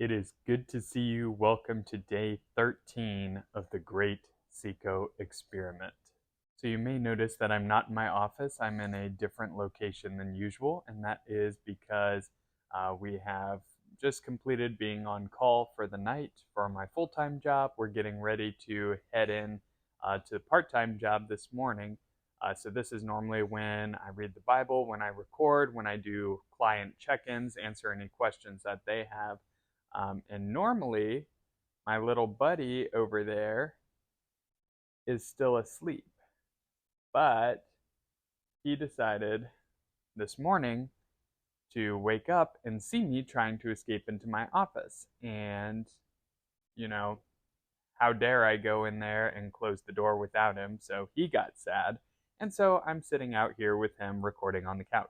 It is good to see you. Welcome to day 13 of the Great CICO experiment. So you may notice that I'm not in my office. I'm in a different location than usual, and that is because we have just completed being on call for the night for my full-time job. We're getting ready to head in to the part-time job this morning. So this is normally when I read the Bible, when I record, when I do client check-ins, answer any questions that they have. And normally, my little buddy over there is still asleep. But he decided this morning to wake up and see me trying to escape into my office. And, how dare I go in there and close the door without him? So he got sad. And so I'm sitting out here with him recording on the couch.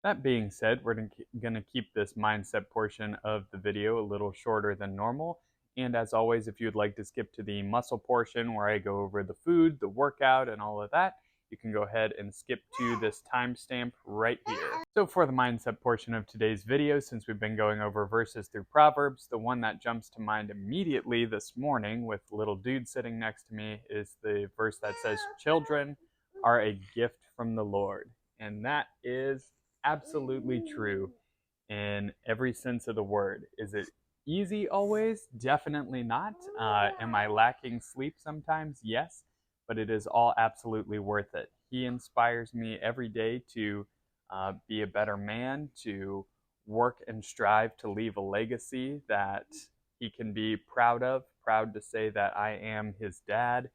That being said, we're going to keep this mindset portion of the video a little shorter than normal. And as always, if you'd like to skip to the muscle portion where I go over the food, the workout, and all of that, you can go ahead and skip to this timestamp right here. So for the mindset portion of today's video, since we've been going over verses through Proverbs, the one that jumps to mind immediately this morning with little dude sitting next to me is the verse that says, "Children are a gift from the Lord." And that is absolutely true in every sense of the word. Is it easy always? Definitely not. Am I lacking sleep sometimes? Yes, but it is all absolutely worth it. He inspires me every day to be a better man, to work and strive to leave a legacy that he can be proud of, proud to say that I am his dad.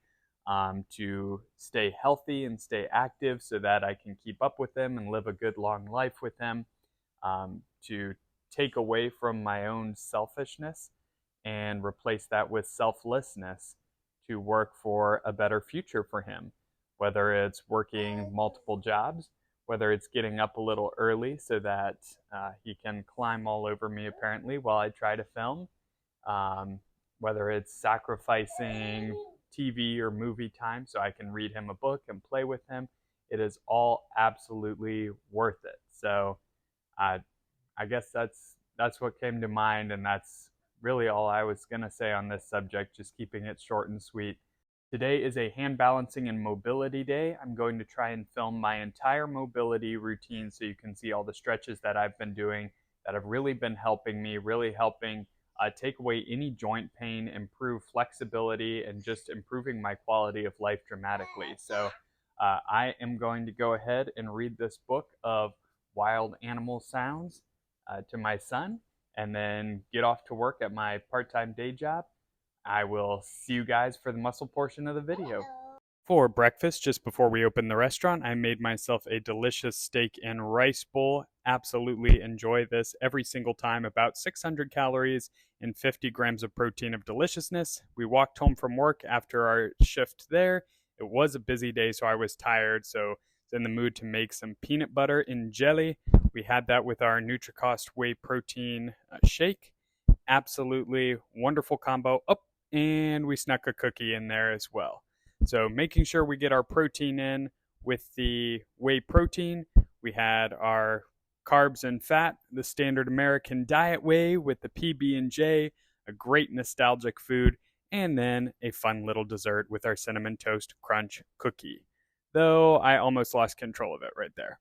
To stay healthy and stay active so that I can keep up with him and live a good long life with him, to take away from my own selfishness and replace that with selflessness to work for a better future for him, whether it's working multiple jobs, whether it's getting up a little early so that he can climb all over me apparently while I try to film, whether it's sacrificing TV or movie time so I can read him a book and play with him. It is all absolutely worth it. So I guess that's what came to mind, and that's really all I was going to say on this subject, just keeping it short and sweet. Today is a hand balancing and mobility day. I'm going to try and film my entire mobility routine so you can see all the stretches that I've been doing that have really been helping me, really helping take away any joint pain, improve flexibility, and just improving my quality of life dramatically. So I am going to go ahead and read this book of wild animal sounds to my son, and then get off to work at my part-time day job. I will see you guys for the muscle portion of the video. For breakfast, just before we opened the restaurant, I made myself a delicious steak and rice bowl. Absolutely enjoy this every single time. About 600 calories and 50 grams of protein of deliciousness. We walked home from work after our shift there. It was a busy day, so I was tired, so I was in the mood to make some peanut butter and jelly. We had that with our Nutricost whey protein shake. Absolutely wonderful combo. Oh, and we snuck a cookie in there as well. So making sure we get our protein in with the whey protein. We had our carbs and fat, the standard American diet whey with the PB&J, a great nostalgic food, and then a fun little dessert with our cinnamon toast crunch cookie. Though I almost lost control of it right there.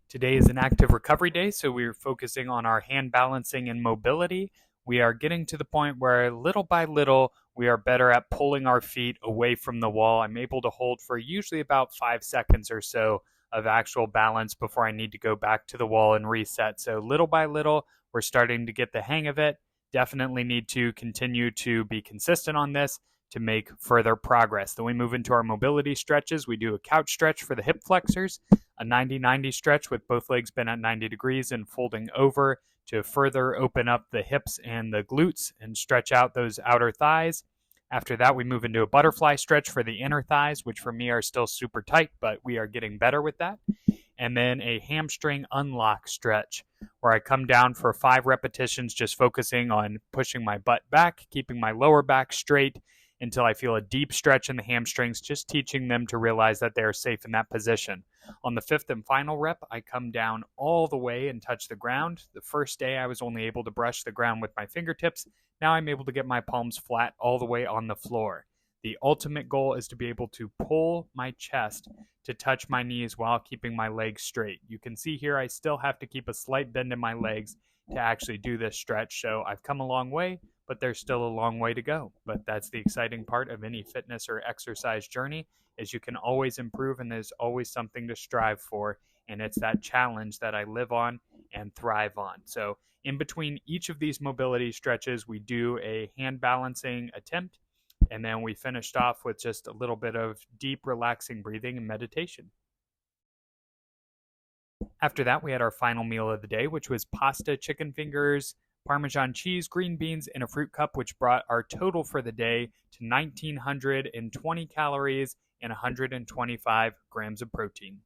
Today is an active recovery day, so we're focusing on our hand balancing and mobility. We are getting to the point where little by little, we are better at pulling our feet away from the wall. I'm able to hold for usually about 5 seconds or so of actual balance before I need to go back to the wall and reset. So little by little, we're starting to get the hang of it. Definitely need to continue to be consistent on this to make further progress. Then we move into our mobility stretches. We do a couch stretch for the hip flexors, a 90-90 stretch with both legs bent at 90 degrees and folding over to further open up the hips and the glutes and stretch out those outer thighs. After that, we move into a butterfly stretch for the inner thighs, which for me are still super tight, but we are getting better with that. And then a hamstring unlock stretch, where I come down for 5 repetitions, just focusing on pushing my butt back, keeping my lower back straight, until I feel a deep stretch in the hamstrings, just teaching them to realize that they are safe in that position. On the fifth and final rep, I come down all the way and touch the ground. The first day I was only able to brush the ground with my fingertips. Now I'm able to get my palms flat all the way on the floor. The ultimate goal is to be able to pull my chest to touch my knees while keeping my legs straight. You can see here I still have to keep a slight bend in my legs to actually do this stretch. So I've come a long way, but there's still a long way to go. But that's the exciting part of any fitness or exercise journey, is you can always improve and there's always something to strive for. And it's that challenge that I live on and thrive on. So in between each of these mobility stretches, we do a hand balancing attempt. And then we finished off with just a little bit of deep, relaxing breathing and meditation. After that, we had our final meal of the day, which was pasta, chicken fingers, Parmesan cheese, green beans, and a fruit cup, which brought our total for the day to 1,920 calories and 125 grams of protein.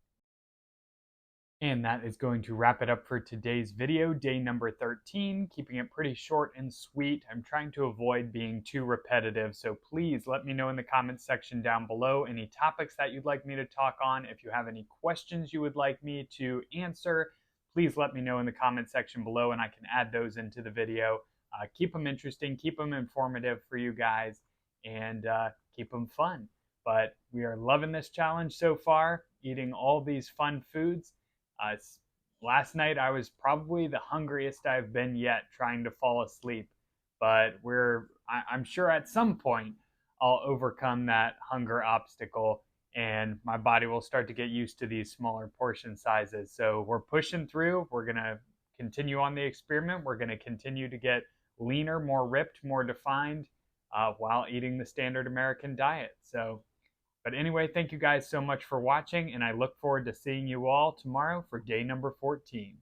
And that is going to wrap it up for today's video, day number 13, keeping it pretty short and sweet. I'm trying to avoid being too repetitive, so please let me know in the comments section down below any topics that you'd like me to talk on. If you have any questions you would like me to answer, please let me know in the comment section below and I can add those into the video. Keep them interesting, keep them informative for you guys, and keep them fun. But we are loving this challenge so far, eating all these fun foods. Last night I was probably the hungriest I've been yet, trying to fall asleep, but I'm sure at some point I'll overcome that hunger obstacle and my body will start to get used to these smaller portion sizes. So we're pushing through. We're going to continue on the experiment. We're going to continue to get leaner, more ripped, more defined while eating the standard American diet. But anyway, thank you guys so much for watching, and I look forward to seeing you all tomorrow for day number 14.